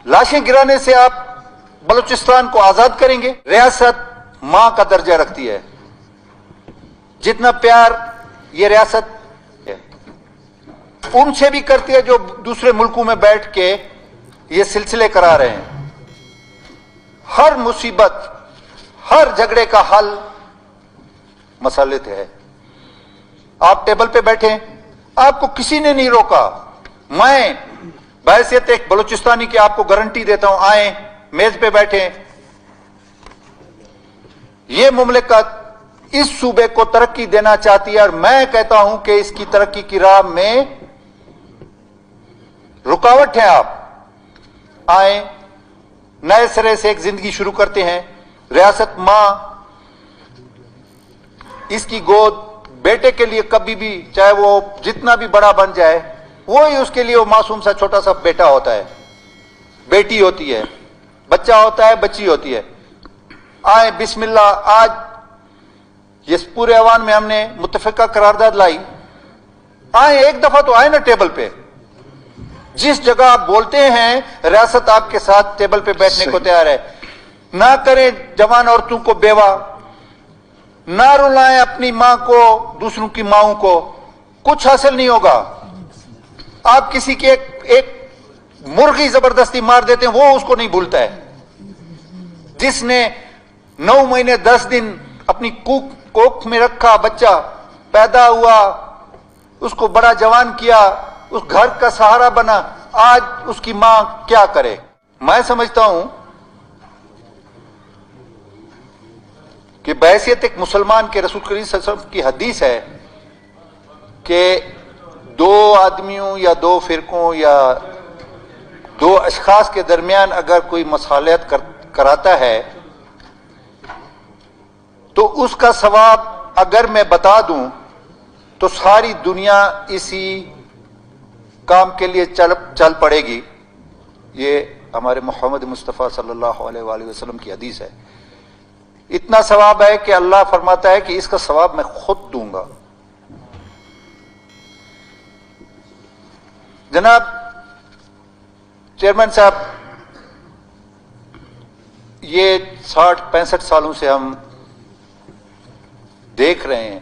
لاشیں گرانے سے آپ بلوچستان کو آزاد کریں گے؟ ریاست ماں کا درجہ رکھتی ہے، جتنا پیار یہ ریاست ہے ان سے بھی کرتی ہے جو دوسرے ملکوں میں بیٹھ کے یہ سلسلے کرا رہے ہیں۔ ہر مصیبت، ہر جھگڑے کا حل مسلط ہے۔ آپ ٹیبل پہ بیٹھیں، آپ کو کسی نے نہیں روکا۔ میں بحیثیت ایک بلوچستانی کی آپ کو گارنٹی دیتا ہوں، آئیں میز پہ بیٹھیں۔ یہ مملکت اس صوبے کو ترقی دینا چاہتی ہے اور میں کہتا ہوں کہ اس کی ترقی کی راہ میں رکاوٹ ہے۔ آپ آئیں، نئے سرے سے ایک زندگی شروع کرتے ہیں۔ ریاست ماں، اس کی گود بیٹے کے لیے کبھی بھی، چاہے وہ جتنا بھی بڑا بن جائے، وہی اس کے لیے وہ معصوم سا چھوٹا سا بیٹا ہوتا ہے، بیٹی ہوتی ہے، بچہ ہوتا ہے، بچی ہوتی ہے۔ آئیں بسم اللہ، آج اس پورے ایوان میں ہم نے متفقہ قرارداد لائی۔ آئیں ایک دفعہ تو آئیں نا ٹیبل پہ۔ جس جگہ آپ بولتے ہیں ریاست آپ کے ساتھ ٹیبل پہ بیٹھنے کو تیار ہے۔ نہ کریں جوان عورتوں کو بیوہ، نہ رلائیں اپنی ماں کو دوسروں کی ماؤں کو، کچھ حاصل نہیں ہوگا۔ آپ کسی کے ایک مرغی زبردستی مار دیتے ہیں، وہ اس کو نہیں بھولتا ہے۔ جس نے 9 مہینے 10 دن اپنی کوکھ میں رکھا، بچہ پیدا ہوا، اس کو بڑا جوان کیا، اس گھر کا سہارا بنا، آج اس کی ماں کیا کرے؟ میں سمجھتا ہوں کہ بحیثیت ایک مسلمان کے رسول کریم صلی اللہ علیہ وسلم کی حدیث ہے کہ 2 آدمیوں یا 2 فرقوں یا 2 اشخاص کے درمیان اگر کوئی مصالحت کراتا ہے تو اس کا ثواب اگر میں بتا دوں تو ساری دنیا اسی کام کے لیے چل پڑے گی۔ یہ ہمارے محمد مصطفیٰ صلی اللہ علیہ وآلہ وسلم کی حدیث ہے۔ اتنا ثواب ہے کہ اللہ فرماتا ہے کہ اس کا ثواب میں خود دوں گا۔ جناب چیئرمین صاحب، یہ 60-65 سالوں سے ہم دیکھ رہے ہیں،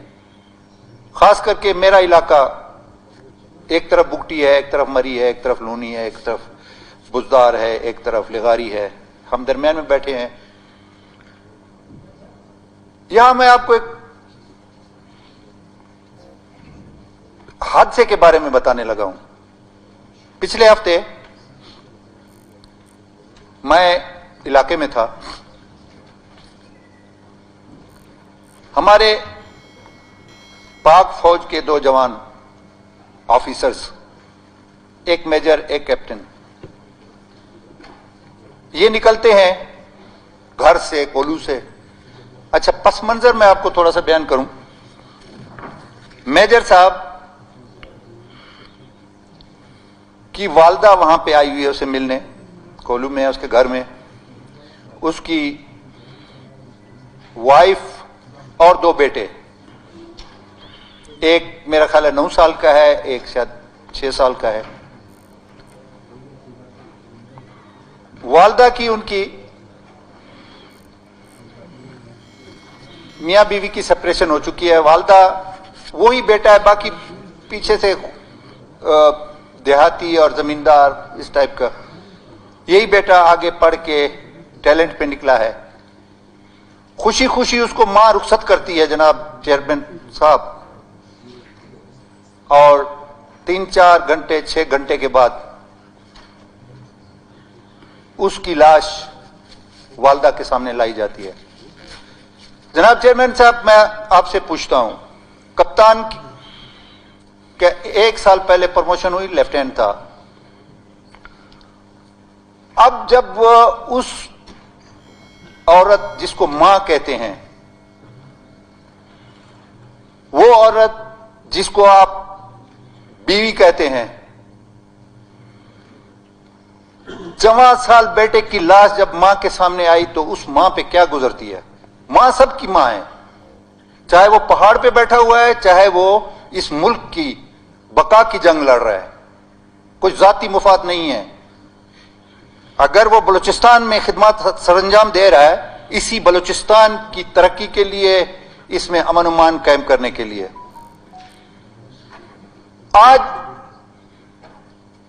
خاص کر کے میرا علاقہ، ایک طرف بگٹی ہے، ایک طرف مری ہے، ایک طرف لونی ہے، ایک طرف بزدار ہے، ایک طرف لغاری ہے، ہم درمیان میں بیٹھے ہیں۔ یہاں میں آپ کو ایک حادثے کے بارے میں بتانے لگا ہوں۔ پچھلے ہفتے میں علاقے میں تھا، ہمارے پاک فوج کے 2 جوان آفیسرز، ایک میجر ایک کیپٹن، یہ نکلتے ہیں گھر سے، کولو سے۔ اچھا، پس منظر میں آپ کو تھوڑا سا بیان کروں۔ میجر صاحب کی والدہ وہاں پہ آئی ہوئی ہے اسے ملنے، کولو میں ہے، اس کے گھر میں اس کی وائف اور 2 بیٹے، ایک میرا خیال ہے 9 سال کا ہے، ایک شاید 6 سال کا ہے۔ والدہ کی، ان کی میاں بیوی کی سپریشن ہو چکی ہے۔ والدہ وہی بیٹا ہے، باقی پیچھے سے دیہاتی اور زمیندار اس ٹائپ کا، یہی بیٹا آگے پڑھ کے ٹیلنٹ پہ نکلا ہے۔ خوشی خوشی اس کو ماں رخصت کرتی ہے جناب چیئرمین صاحب، اور 3-4 گھنٹے 6 گھنٹے کے بعد اس کی لاش والدہ کے سامنے لائی جاتی ہے۔ جناب چیئرمین صاحب، میں آپ سے پوچھتا ہوں، کپتان کہ 1 سال پہلے پروموشن ہوئی، لیفٹیننٹ تھا، اب جب وہ اس عورت جس کو ماں کہتے ہیں، وہ عورت جس کو آپ بیوی کہتے ہیں، جواں سال بیٹے کی لاش جب ماں کے سامنے آئی تو اس ماں پہ کیا گزرتی ہے؟ ماں سب کی ماں ہے، چاہے وہ پہاڑ پہ بیٹھا ہوا ہے، چاہے وہ اس ملک کی بقا کی جنگ لڑ رہا ہے، کوئی ذاتی مفاد نہیں ہے۔ اگر وہ بلوچستان میں خدمات سر انجام دے رہا ہے اسی بلوچستان کی ترقی کے لیے، اس میں امن و امان قائم کرنے کے لیے. آج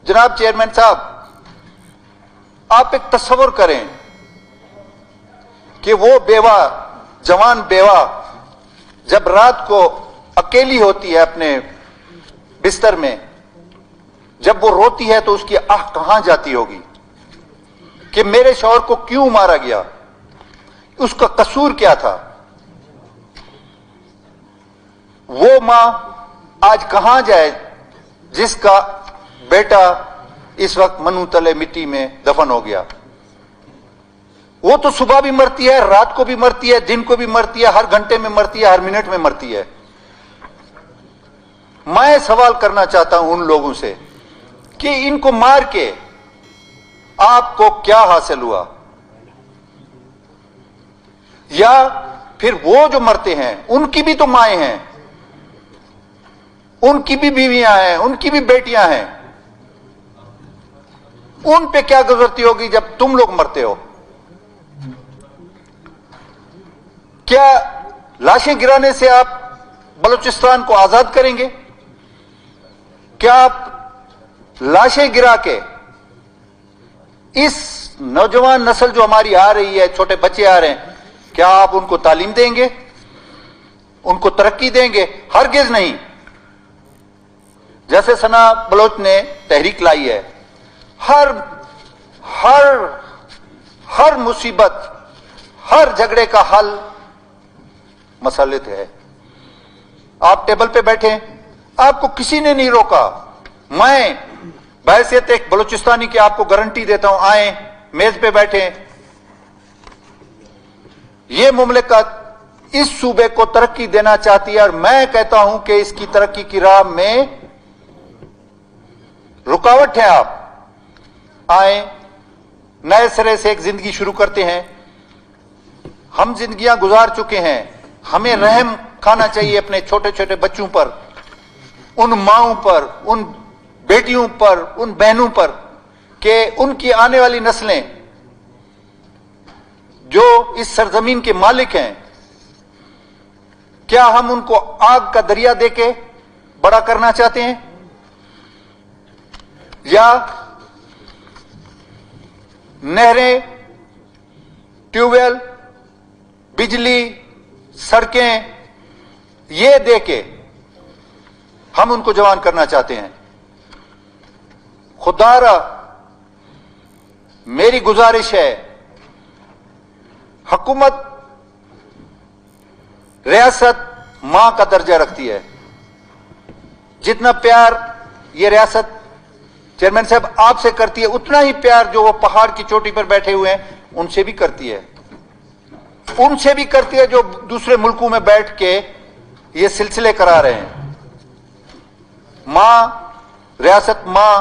جناب چیئرمین صاحب، آپ ایک تصور کریں کہ وہ بیوہ، جوان بیوہ جب رات کو اکیلی ہوتی ہے اپنے بستر میں، جب وہ روتی ہے تو اس کی آہ کہاں جاتی ہوگی کہ میرے شوہر کو کیوں مارا گیا، اس کا قصور کیا تھا. وہ ماں آج کہاں جائے جس کا بیٹا اس وقت منو تلے مٹی میں دفن ہو گیا. وہ تو صبح بھی مرتی ہے، رات کو بھی مرتی ہے، دن کو بھی مرتی ہے، ہر گھنٹے میں مرتی ہے، ہر منٹ میں مرتی ہے. میں سوال کرنا چاہتا ہوں ان لوگوں سے کہ ان کو مار کے آپ کو کیا حاصل ہوا؟ یا پھر وہ جو مرتے ہیں ان کی بھی تو مائیں ہیں، ان کی بھی بیویاں ہیں، ان کی بھی بیٹیاں ہیں، ان پہ کیا گزرتی ہوگی جب تم لوگ مرتے ہو؟ کیا لاشیں گرانے سے آپ بلوچستان کو آزاد کریں گے؟ کیا آپ لاشیں گرا کے اس نوجوان نسل جو ہماری آ رہی ہے، چھوٹے بچے آ رہے ہیں، کیا آپ ان کو تعلیم دیں گے، ان کو ترقی دیں گے؟ ہرگز نہیں. جیسے ثنا بلوچ نے تحریک لائی ہے، ہر مصیبت، ہر جھگڑے کا حل مسلط ہے. آپ ٹیبل پہ بیٹھیں، آپ کو کسی نے نہیں روکا. میں بحیثیت ایک بلوچستانی کی آپ کو گارنٹی دیتا ہوں، آئیں میز پہ بیٹھیں. یہ مملکت اس صوبے کو ترقی دینا چاہتی ہے اور میں کہتا ہوں کہ اس کی ترقی کی راہ میں رکاوٹ ہے. آپ آئیں، نئے سرے سے ایک زندگی شروع کرتے ہیں. ہم زندگیاں گزار چکے ہیں، ہمیں رحم کھانا چاہیے اپنے چھوٹے چھوٹے بچوں پر، ان ماؤں پر، ان بیٹیوں پر، ان بہنوں پر، کہ ان کی آنے والی نسلیں جو اس سرزمین کے مالک ہیں، کیا ہم ان کو آگ کا دریا دے کے بڑا کرنا چاہتے ہیں، یا نہریں، ٹیوب ویل، بجلی، سڑکیں یہ دے کے ہم ان کو جوان کرنا چاہتے ہیں؟ خدا را میری گزارش ہے، حکومت ریاست ماں کا درجہ رکھتی ہے. جتنا پیار یہ ریاست چیئرمین صاحب آپ سے کرتی ہے، اتنا ہی پیار جو وہ پہاڑ کی چوٹی پر بیٹھے ہوئے ہیں ان سے بھی کرتی ہے. ان سے بھی کرتی ہے جو دوسرے ملکوں میں بیٹھ کے یہ سلسلے کرا رہے ہیں. ماں، ریاست ماں،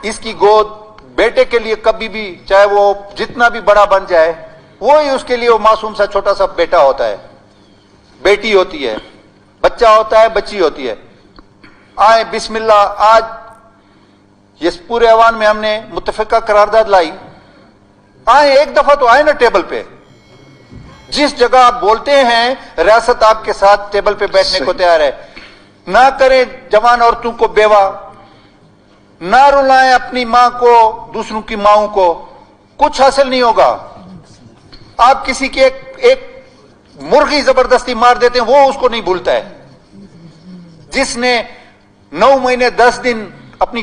اس کی گود بیٹے کے لیے کبھی بھی، چاہے وہ جتنا بھی بڑا بن جائے، وہی اس کے لیے وہ معصوم سا چھوٹا سا بیٹا ہوتا ہے، بیٹی ہوتی ہے، بچہ ہوتا ہے، بچی ہوتی ہے. آئیں بسم اللہ، آج اس پورے ایوان میں ہم نے متفقہ قرارداد لائی. آئیں ایک دفعہ تو آئیں نا ٹیبل پہ. جس جگہ آپ بولتے ہیں ریاست آپ کے ساتھ ٹیبل پہ بیٹھنے کو تیار ہے. نہ کریں جوان عورتوں کو بیوہ، نہ رلائیں اپنی ماں کو، دوسروں کی ماؤں کو. کچھ حاصل نہیں ہوگا. آپ کسی کے ایک مرغی زبردستی مار دیتے ہیں، وہ اس کو نہیں بھولتا ہے. جس نے 9 مہینے 10 دن اپنی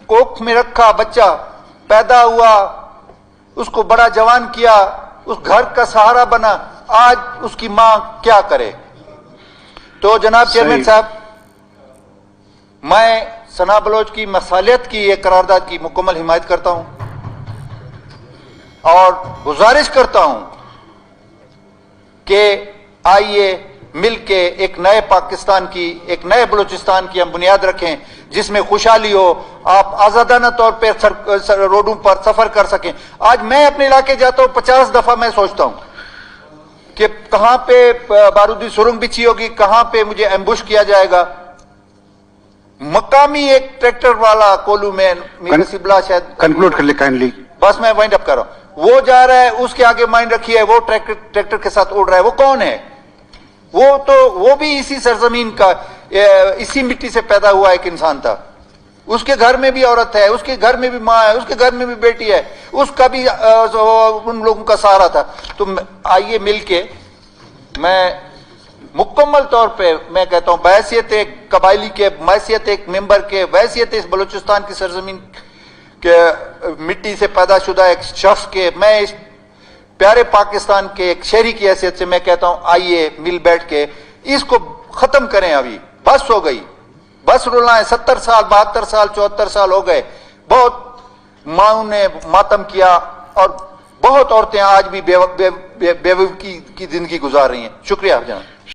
کوکھ میں رکھا، بچہ پیدا ہوا، اس کو بڑا جوان کیا، اس گھر کا سہارا بنا، آج اس کی ماں کیا کرے؟ تو جناب چیئرمین صاحب، میں ثنا بلوچ کی مصالحت کی یہ قرارداد کی مکمل حمایت کرتا ہوں اور گزارش کرتا ہوں کہ آئیے مل کے ایک نئے پاکستان کی، ایک نئے بلوچستان کی ہم بنیاد رکھیں جس میں خوشحالی ہو، آپ آزادانہ طور پہ روڈوں پر سفر کر سکیں. آج میں اپنے علاقے جاتا ہوں، 50 دفعہ میں سوچتا ہوں کہ کہاں پہ بارودی سرنگ بچھی ہوگی، کہاں پہ مجھے ایمبوش کیا جائے گا. مقامی ایک ٹریکٹر والا کولو میں سبلا شاید کنکلوڈ کر لے کائنڈلی. بس میں وائنڈ اپ کر رہا ہوں. وہ جا رہا ہے, اس کے آگے مائنڈ رکھی ہے, وہ ٹریکٹر کے ساتھ اڑ رہا ہے. وہ کون ہے؟ وہ بھی اسی سرزمین کا, اسی مٹی سے پیدا ہوا ایک انسان تھا. اس کے گھر میں بھی عورت ہے, اس کے گھر میں بھی ماں ہے, اس کے گھر میں بھی بیٹی ہے, اس کا بھی ان لوگوں کا سہارا تھا. تو آئیے مل کے, میں مکمل طور پہ میں کہتا ہوں بحیثیت ایک قبائلی کے, بحیثیت ایک ممبر کے, بحیثیت اس بلوچستان کی سرزمین کے مٹی سے پیدا شدہ ایک شخص کے, میں اس پیارے پاکستان کے ایک شہری کی حیثیت سے میں کہتا ہوں آئیے مل بیٹھ کے اس کو ختم کریں. ابھی بس ہو گئی, بس رولنا ہے. 70 سال 72 سال 74 سال ہو گئے. بہت ماں نے ماتم کیا اور بہت عورتیں آج بھی بیوی کی زندگی گزار رہی ہیں. شکریہ جناب.